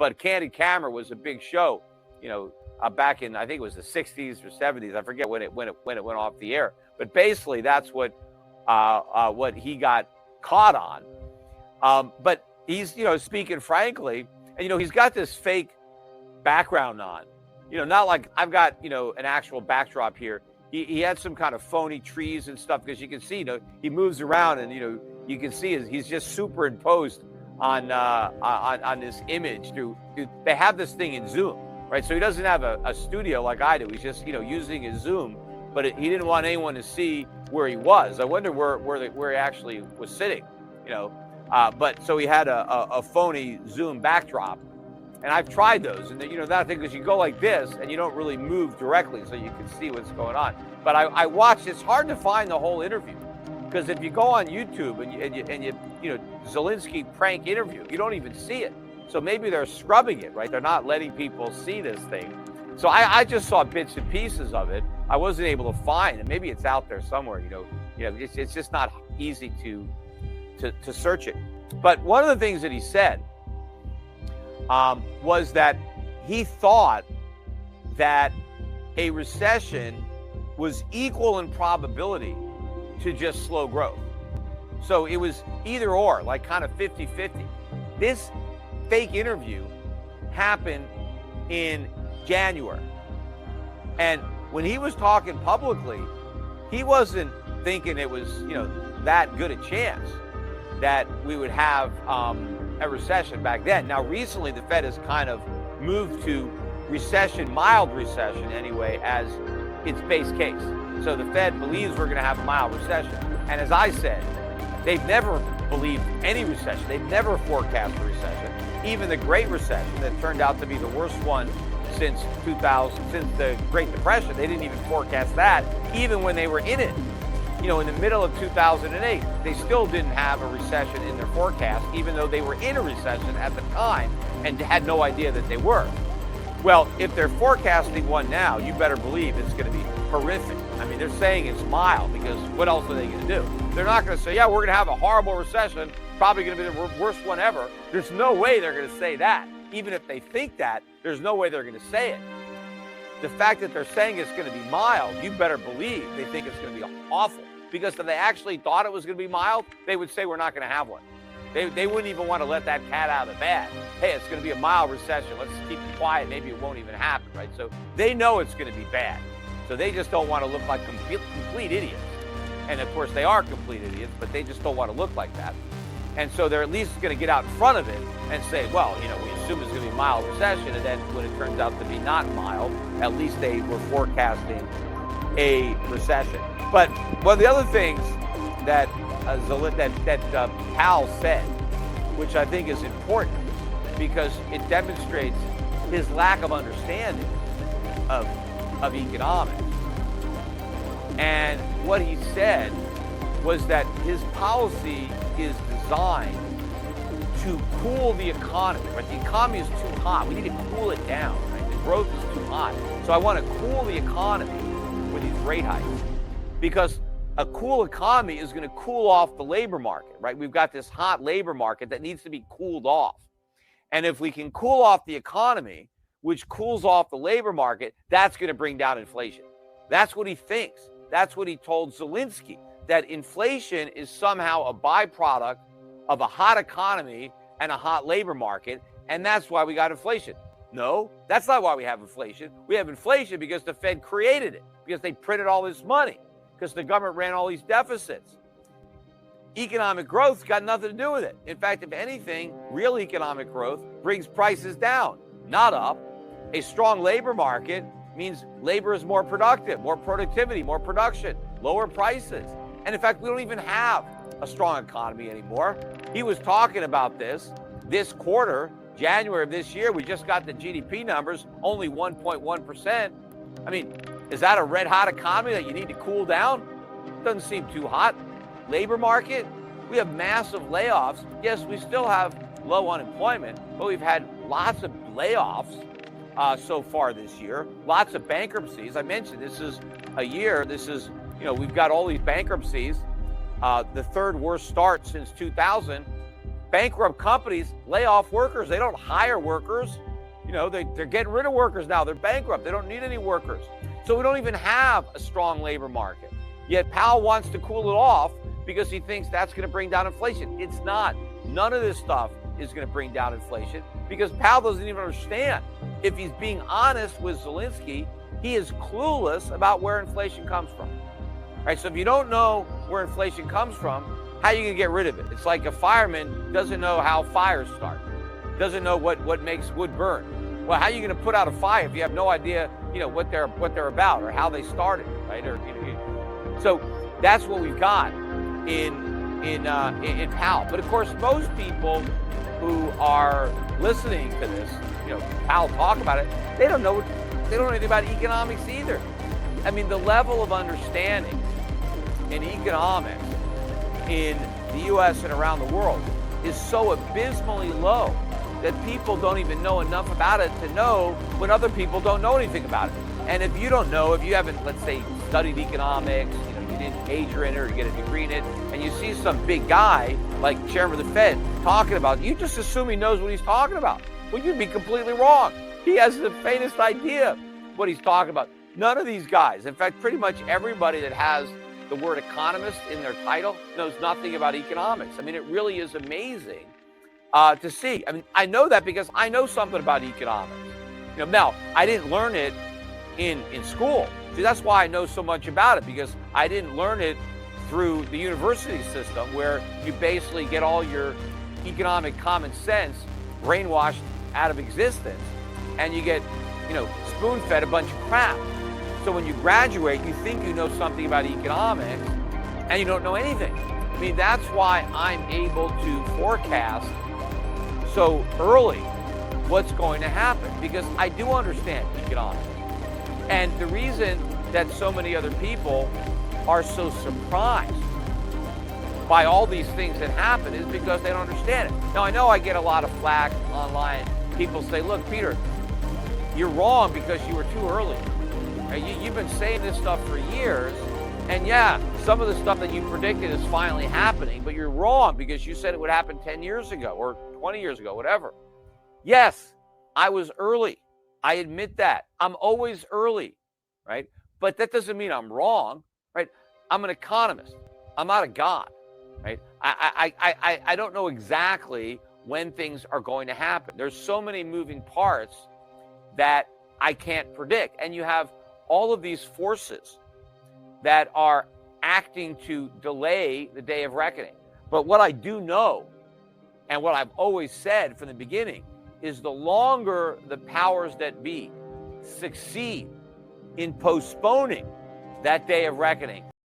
But Candid Camera was a big show, back in, I think it was the 60s or 70s. I forget when it went off the air. But basically, that's what he got caught on. But he's, speaking frankly, and, he's got this fake background on, not like I've got, an actual backdrop here. He had some kind of phony trees and stuff, because you can see, he moves around, and, you can see he's just superimposed on this image they have this thing in Zoom, right? So he doesn't have a studio like I do. He's just, using his Zoom, but he didn't want anyone to see where he was. I wonder where he actually was sitting, but so he had a phony Zoom backdrop, and I've tried those, and that thing, because you go like this and you don't really move directly so you can see what's going on. But I watched. It's hard to find the whole interview, because if you go on YouTube and you Zelensky prank interview, you don't even see it. So maybe they're scrubbing it, right? They're not letting people see this thing. So I just saw bits and pieces of it. I wasn't able to find, and maybe it's out there somewhere. It's just not easy to search it. But one of the things that he said was that he thought that a recession was equal in probability to just slow growth. So it was either or, like kind of 50-50. This fake interview happened in January. And when he was talking publicly, he wasn't thinking it was, that good a chance that we would have a recession back then. Now, recently, the Fed has kind of moved to recession, mild recession anyway, as its base case. So the Fed believes we're going to have a mild recession. And as I said, they've never believed any recession. They've never forecast a recession. Even the Great Recession, that turned out to be the worst one since 2000, since the Great Depression, they didn't even forecast that, even when they were in it. In the middle of 2008, they still didn't have a recession in their forecast, even though they were in a recession at the time and had no idea that they were. Well, if they're forecasting one now, you better believe it's going to be horrific. I mean, they're saying it's mild, because what else are they going to do? They're not going to say, yeah, we're going to have a horrible recession, probably going to be the worst one ever. There's no way they're going to say that. Even if they think that, there's no way they're going to say it. The fact that they're saying it's going to be mild, you better believe they think it's going to be awful. Because if they actually thought it was going to be mild, they would say we're not going to have one. They wouldn't even want to let that cat out of the bag. Hey, it's going to be a mild recession. Let's keep it quiet. Maybe it won't even happen, right? So they know it's going to be bad. So they just don't want to look like complete idiots. And of course, they are complete idiots, but they just don't want to look like that. And so they're at least going to get out in front of it and say, well, we assume it's going to be a mild recession. And then when it turns out to be not mild, at least they were forecasting a recession. But one of the other things that Powell said, which I think is important, because it demonstrates his lack of understanding of economics. And what he said was that his policy is designed to cool the economy. Right? The economy is too hot. We need to cool it down. Right? The growth is too hot. So I want to cool the economy with these rate hikes, because a cool economy is going to cool off the labor market, right? We've got this hot labor market that needs to be cooled off. And if we can cool off the economy, which cools off the labor market, that's going to bring down inflation. That's what he thinks. That's what he told Zelensky, that inflation is somehow a byproduct of a hot economy and a hot labor market, and that's why we got inflation. No, that's not why we have inflation. We have inflation because the Fed created it, because they printed all this money, because the government ran all these deficits. Economic growth's got nothing to do with it. In fact, if anything, real economic growth brings prices down, not up. A strong labor market means labor is more productive, more productivity, more production, lower prices. And in fact, we don't even have a strong economy anymore. He was talking about this quarter, January of this year. We just got the GDP numbers, only 1.1%. I mean, is that a red hot economy that you need to cool down? Doesn't seem too hot. Labor market, we have massive layoffs. Yes, we still have low unemployment, but we've had lots of layoffs so far this year, lots of bankruptcies. I mentioned this is a year, we've got all these bankruptcies, the third worst start since 2000. bankrupt companies lay off workers. They don't hire workers. They're getting rid of workers now. They're bankrupt. They don't need any workers. So we don't even have a strong labor market. Yet Powell wants to cool it off because he thinks that's going to bring down inflation. It's not. None of this stuff is going to bring down inflation because Powell doesn't even understand. If he's being honest with Zelensky, he is clueless about where inflation comes from. Right? So if you don't know where inflation comes from, how are you going to get rid of it? It's like a fireman doesn't know how fires start, doesn't know what makes wood burn. Well, how are you going to put out a fire if you have no idea, what they're about or how they started, right? So that's what we've got in Powell. But of course, most people who are listening to this, Powell talk about it, they don't know anything about economics either. I mean, the level of understanding in economics in the U.S. and around the world is so abysmally low that people don't even know enough about it to know when other people don't know anything about it. And if you don't know, if you haven't, let's say, studied economics, you didn't major in it or get a degree in it, and you see some big guy like Chairman of the Fed talking about it, you just assume he knows what he's talking about. Well, you'd be completely wrong. He has the faintest idea what he's talking about. None of these guys, in fact, pretty much everybody that has the word economist in their title knows nothing about economics. I mean, it really is amazing to see. I mean, I know that because I know something about economics. Now, I didn't learn it in school. See, that's why I know so much about it, because I didn't learn it through the university system where you basically get all your economic common sense brainwashed out of existence and you get, spoon-fed a bunch of crap. So when you graduate, you think you know something about economics and you don't know anything. I mean, that's why I'm able to forecast so early what's going to happen, because I do understand economics. And the reason that so many other people are so surprised by all these things that happen is because they don't understand it. Now, I know I get a lot of flack online. People say, look, Peter, you're wrong because you were too early. You've been saying this stuff for years, and yeah, some of the stuff that you predicted is finally happening, but you're wrong because you said it would happen 10 years ago or 20 years ago, whatever. Yes, I was early. I admit that. I'm always early, right? But that doesn't mean I'm wrong, right? I'm an economist. I'm not a god, right? I don't know exactly when things are going to happen. There's so many moving parts that I can't predict. And you have all of these forces that are acting to delay the day of reckoning. But what I do know, and what I've always said from the beginning, is the longer the powers that be succeed in postponing that day of reckoning,